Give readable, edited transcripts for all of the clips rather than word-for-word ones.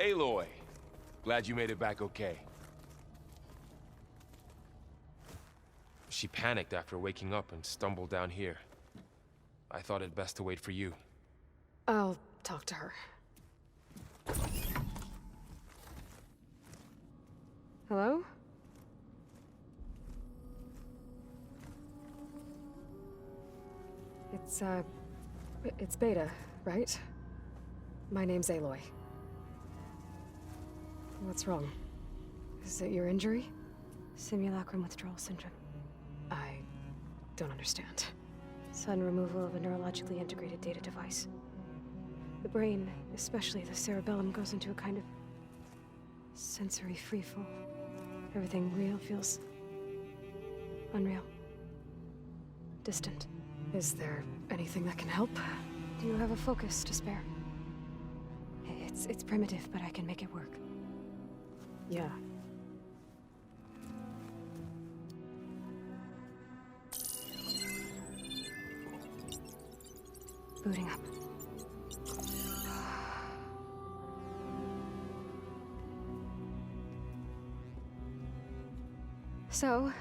Aloy, glad you made it back okay. She panicked after waking up and stumbled down here. I thought it best to wait for you. I'll talk to her. Hello? It's Beta, right? My name's Aloy. What's wrong? Is it your injury? Simulacrum withdrawal syndrome. I don't understand. Sudden removal of a neurologically integrated data device. The brain, especially the cerebellum, goes into a kind of sensory freefall. Everything real feels unreal. Distant. Is there anything that can help? Do you have a focus to spare? It's primitive, but I can make it work. Yeah. Booting up. So,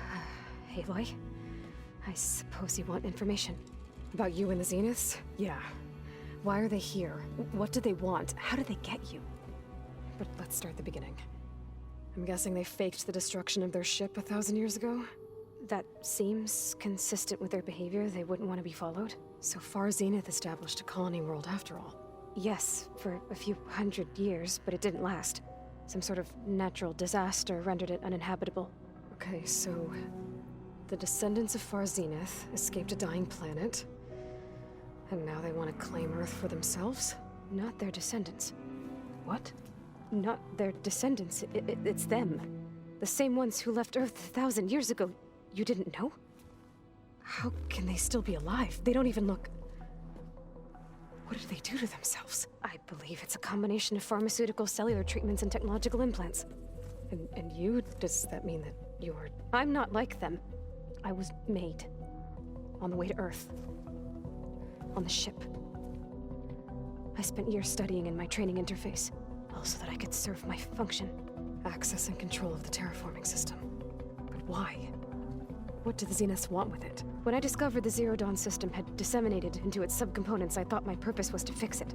Aloy, I suppose you want information. About you and the Zeniths? Yeah. Why are they here? What do they want? How did they get you? But let's start at the beginning. I'm guessing they faked the destruction of their ship 1,000 years ago? That seems consistent with their behavior. They wouldn't want to be followed. So far, Zenith established a colony world after all. Yes, for a few hundred years, but it didn't last. Some sort of natural disaster rendered it uninhabitable. Okay, so the descendants of Far Zenith escaped a dying planet, and now they want to claim Earth for themselves? Not their descendants. What? Not their descendants. It's them. The same ones who left Earth 1,000 years ago. You didn't know? How can they still be alive? They don't even look... What did they do to themselves? I believe it's a combination of pharmaceutical, cellular treatments, and technological implants. And you? Does that mean that you're... I'm not like them. I was made. On the way to Earth. On the ship. I spent years studying in my training interface, all so that I could serve my function. Access and control of the terraforming system. But why? What do the Zeniths want with it? When I discovered the Zero Dawn system had disseminated into its subcomponents, I thought my purpose was to fix it.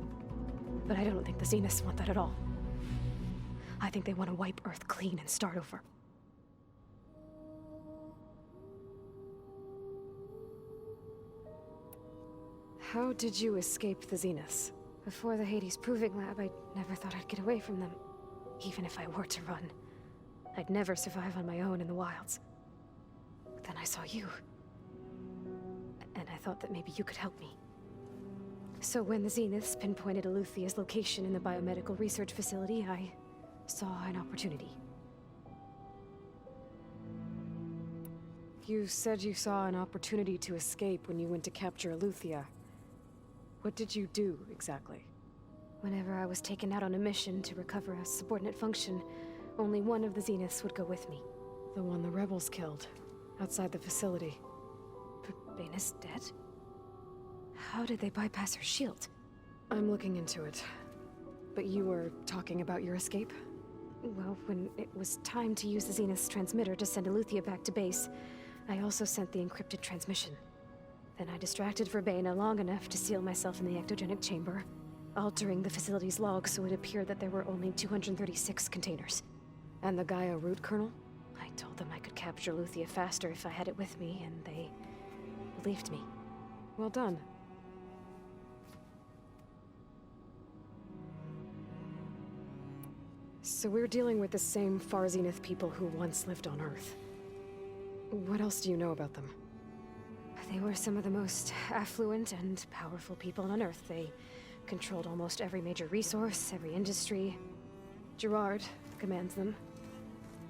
But I don't think the Zeniths want that at all. I think they want to wipe Earth clean and start over. How did you escape the Zeniths? Before the Hades Proving Lab, I never thought I'd get away from them. Even if I were to run. I'd never survive on my own in the wilds. But then I saw you. And I thought that maybe you could help me. So when the Zeniths pinpointed Aluthia's location in the biomedical research facility, I saw an opportunity. You said you saw an opportunity to escape when you went to capture Aluthia. What did you do, exactly? Whenever I was taken out on a mission to recover a subordinate function, only one of the Zeniths would go with me. The one the rebels killed, outside the facility. But Baina's dead? How did they bypass her shield? I'm looking into it. But you were talking about your escape? Well, when it was time to use the Zenith's transmitter to send Aluthia back to base, I also sent the encrypted transmission. Then I distracted Verbena long enough to seal myself in the ectogenic chamber, altering the facility's log so it appeared that there were only 236 containers. And the Gaia root kernel? I told them I could capture Aluthia faster if I had it with me, and they believed me. Well done. So we're dealing with the same Far Zenith people who once lived on Earth. What else do you know about them? They were some of the most affluent and powerful people on Earth. They controlled almost every major resource, every industry. Gerard commands them.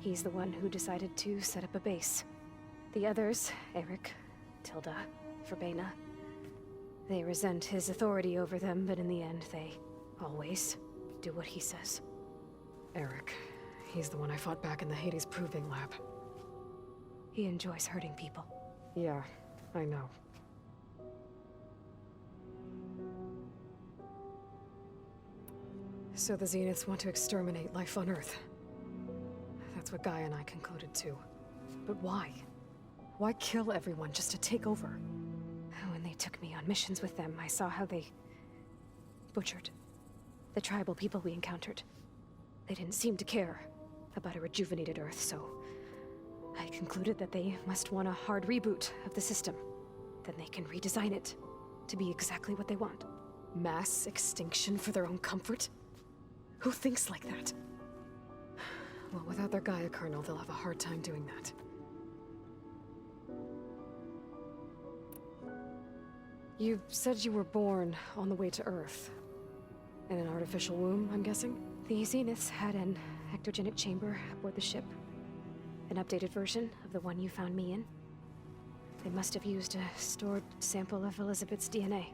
He's the one who decided to set up a base. The others, Eric, Tilda, Verbena, they resent his authority over them, but in the end, they always do what he says. Eric. He's the one I fought back in the Hades Proving Lab. He enjoys hurting people. Yeah, I know. So the Zeniths want to exterminate life on Earth. That's what Gaia and I concluded too. But why? Why kill everyone just to take over? When they took me on missions with them, I saw how they butchered the tribal people we encountered. They didn't seem to care about a rejuvenated Earth, so I concluded that they must want a hard reboot of the system. Then they can redesign it to be exactly what they want. Mass extinction for their own comfort? Who thinks like that? Well, without their Gaia kernel, they'll have a hard time doing that. You said you were born on the way to Earth. In an artificial womb, I'm guessing? The Zeniths had an ectogenic chamber aboard the ship. An updated version of the one you found me in. They must have used a stored sample of Elizabeth's DNA.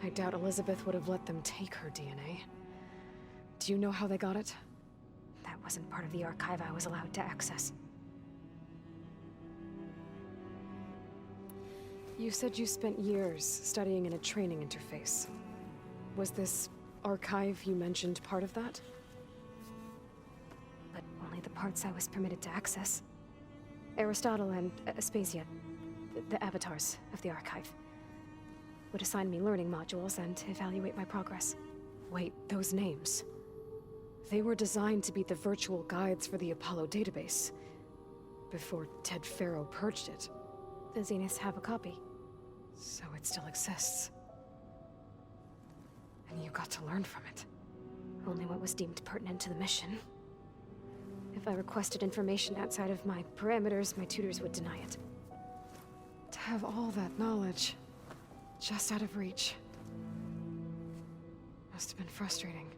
I doubt Elizabeth would have let them take her DNA. Do you know how they got it? That wasn't part of the archive I was allowed to access. You said you spent years studying in a training interface. Was this archive you mentioned part of that? But only the parts I was permitted to access. Aristotle and Aspasia, the avatars of the archive, would assign me learning modules and evaluate my progress. Wait, those names. They were designed to be the virtual guides for the Apollo database, before Ted Faro purged it. The Zeniths have a copy. So it still exists. And you got to learn from it. Only what was deemed pertinent to the mission. If I requested information outside of my parameters, my tutors would deny it. To have all that knowledge, just out of reach. Must have been frustrating.